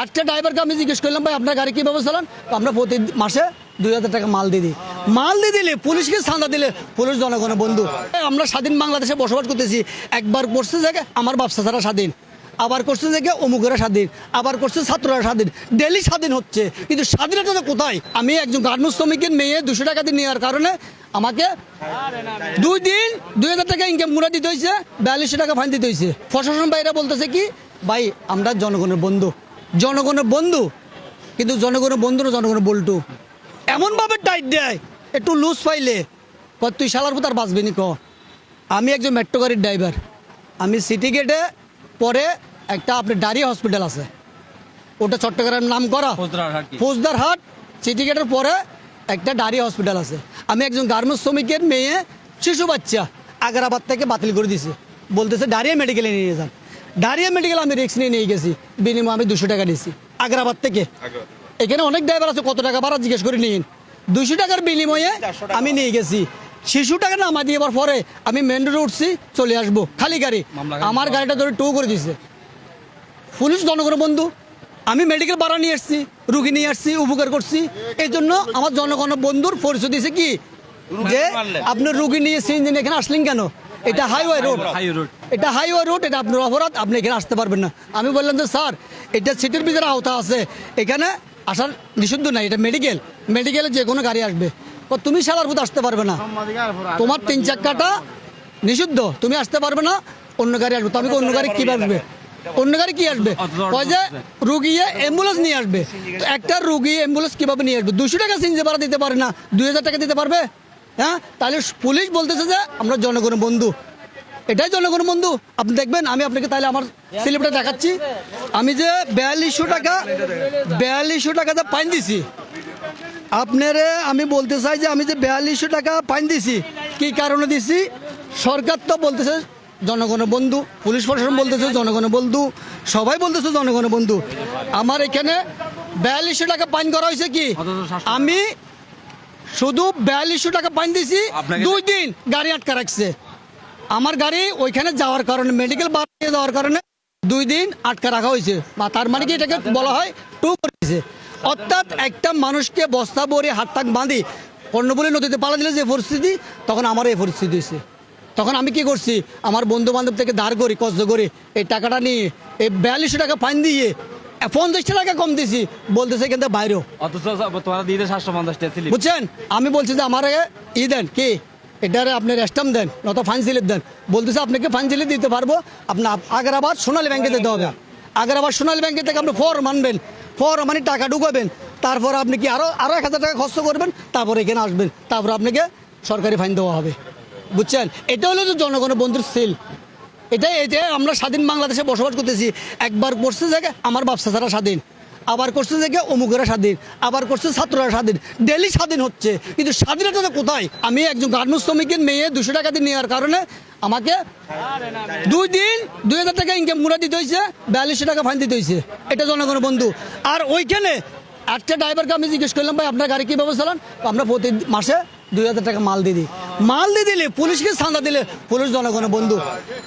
একটা ড্রাইভারকে আমি জিজ্ঞেস করলাম ভাই আপনার গাড়ি কীভাবে চালান? আমরা প্রতি মাসে 2000 টাকা মাল দিয়ে দিই। মাল দিয়ে দিলে পুলিশকে চাঁদা দিলে পুলিশ জনগণের বন্ধু। আমরা স্বাধীন বাংলাদেশে বসবাস করতেছি। একবার করছে যে আমার ব্যবসা ছাড়া স্বাধীন, আবার করছে যে অমুকেরা স্বাধীন, আবার করছে ছাত্ররা স্বাধীন। ডেলি স্বাধীন হচ্ছে, কিন্তু স্বাধীনতা কোথায়? আমি একজন গার্মেন্টস শ্রমিকের মেয়ে 200 টাকা দিয়ে নেওয়ার কারণে আমাকে 2 দিন 2000 টাকা ইনকাম মুড়া দিতে হয়েছে, 4200 টাকা ফাইন দিতে হয়েছে। প্রশাসন ভাইরা বলতেছে কি ভাই আমরা জনগণের বন্ধু, জনগণের বন্ধু, কিন্তু জনগণের বন্ধু না জনগণের বল্টু। এমনভাবে টাইট দেয়, একটু লুজ পাইলে তুই শালার পুত আর বাঁচবি নি ক। আমি একজন মেট্রো গাড়ির ড্রাইভার। আমি সিটি গেটে পরে একটা আপনার ডারিয়া হসপিটাল আছে, ওটা চট্টগ্রামের নাম করা ফৌজদারহাট। সিটি গেটের পরে একটা ডারিয়া হসপিটাল আছে। আমি একজন গার্মেন্টস শ্রমিকের মেয়ে, শিশু বাচ্চা আগ্রাবাদ থেকে বাতিল করে দিছে, বলতেছে ডারিয়া মেডিকেলে নিয়ে যান। ডারিয়া মেডিকেল আমি রিক্স নিয়ে গেছি, বিনিময়ে আমি 200 টাকা দিয়েছি আগ্রাবাদ থেকে। এখানে অনেক ড্রাইভার আছে, কত টাকা ভাড়া জিজ্ঞেস করে নিন। 200 টাকার বিনিময়ে আমি নিয়ে গেছি। শিশু টাকা নামা দিয়ে পরে আমি মেন রোডে উঠছি, চলে আসবো খালি গাড়ি। আমার গাড়িটা ধরে টো করে দিছে পুলিশ। জনগণের বন্ধু। আমি মেডিকেল ভাড়া নিয়ে আসছি, রুগী নিয়ে আসছি, উপকার করছি। এই জন্য আমার জনগণের বন্ধুর পরিচয় দিয়েছে কি যে আপনার রুগী নিয়ে সিএনজি এখানে আসলেন কেন? এটা হাইওয়ে রোড, এটা হাইওয়ে রোড, এটা আপনার অপরাধ, আপনি এখানে আসতে পারবেন না। আমি বললাম যে স্যার এটা সিটির ভিতরে আওতা আছে, এখানে আসার নিষিদ্ধ নাই, এটা মেডিকেল, মেডিকেলে যে কোনো গাড়ি আসবে। তুমি শালার ভূত আসতে পারবে না, তোমার 3 চাক্কাটা নিষিদ্ধ, তুমি আসতে পারবে না, অন্য গাড়ি আসবে। তো আমি অন্য গাড়ি কী আসবে? অন্য গাড়ি কি আসবে? ওই যে রুগী অ্যাম্বুলেন্স নিয়ে আসবে। তো একটা রুগী অ্যাম্বুলেন্স কীভাবে নিয়ে আসবে? 200 টাকা সিএনজি ভাড়া দিতে পারে না, 2000 টাকা দিতে পারবে? হ্যাঁ, তাহলে পুলিশ বলতেছে যে আমরা জনগণের বন্ধু। এটাই জনগণের বন্ধু। আপনি দেখবেন, আমি আপনাকে তাহলে আমার স্লিপটা দেখাচ্ছি। আমি যে 4200 টাকা ফাইন দিছি আপনারে, আমি বলতে চাই যে আমি যে 4200 টাকা ফাইন দিছি, কি কারণে দিছি? সরকার তো বলতেছে জনগণের বন্ধু, পুলিশ প্রশাসন বলতেছে জনগণের বন্ধু, সবাই বলতেছে জনগণের বন্ধু। আমার এখানে 4200 টাকা ফাইন করা হয়েছে কি? আমি শুধু 4200 টাকা ফাইন দিছি, 2 দিন গাড়ি আটকা রাখছে। আমার গাড়ি ওইখানে যাওয়ার কারণে, মেডিকেল বাড়িয়ে যাওয়ার কারণে 2 দিন আটকা রাখা হয়েছে। তার মানে কি এটাকে বলা হয় টু করেছে। অর্থাৎ একটা মানুষকে বস্তা ভরে হাত টাক বাঁধি কর্ণফুলী নদীতে পালা দিলে যে পরিস্থিতি, তখন আমার এই পরিস্থিতি হয়েছে। তখন আমি কি করছি, আমার বন্ধু বান্ধব থেকে ধার করি, কষ্ট করে এই টাকাটা নিয়ে এই 4200 টাকা ফাইন দিয়ে 50 টাকা কম দিছি, বলতেছে কিন্তু বাইরেও বুঝছেন। আমি বলছি যে আমার দেন কি এটারে আপনি রেস্টাম দেন, নত ফাইন স্লিপ দেন। বলতেছে আপনাকে ফাইন স্লিপ দিতে পারবো, আপনার আগ্রাবাদ সোনালী ব্যাংকে দিতে হবে। আগ্রাবাদ সোনালী ব্যাংকে থেকে আপনি ফর্ম আনবেন, ফর্ম মানে টাকা ঢুকাবেন, তারপর আপনি কি আরো 1000 টাকা খরচ করবেন, তারপর এখানে আসবেন, তারপর আপনাকে সরকারি ফাইন দেওয়া হবে। বুঝছেন, এটা হলো যে জনগণের বন্ধুর সিল। এটাই এই যে আমরা স্বাধীন বাংলাদেশে বসবাস করতেছি। একবার করছে যে আমার ব্যবসা ছাড়া স্বাধীন, আবার করছে যে অমুকেরা স্বাধীন, আবার করছে ছাত্ররা স্বাধীন। ডেলি স্বাধীন হচ্ছে, কিন্তু স্বাধীনতা কোথায়? আমি একজন গার্মেন্টস শ্রমিকের মেয়ে 200 টাকা দিয়ে নেওয়ার কারণে আমাকে 2 দিন 2000 টাকা ইনকাম মুড়া দিতে হয়েছে, 4200 টাকা ফাইন দিতে হয়েছে। এটা জনগণের বন্ধু। আর ওইখানে একটা ড্রাইভারকে আমি জিজ্ঞেস করলাম ভাই আপনার গাড়ি কীভাবে চালান? আমরা প্রতি মাসে 2000 টাকা মাল দিয়ে দিই। মাল দিয়ে দিলে পুলিশকে চাঁদা দিলে পুলিশ জনগণের বন্ধু।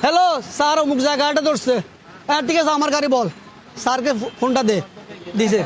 হ্যালো স্যার, অমুক জায়গাটা ধরছে, হ্যাঁ ঠিক আছে আমার গাড়ি বল, স্যারকে ফোনটা দিছে।